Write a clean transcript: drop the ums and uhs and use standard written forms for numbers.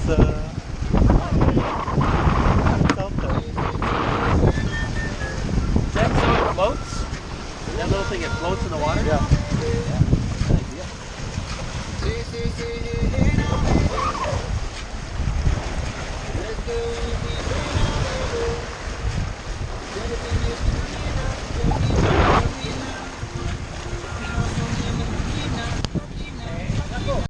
it's it's out there. Is that so it floats? That little thing, it floats in the water? Yeah. Good idea. Let's go.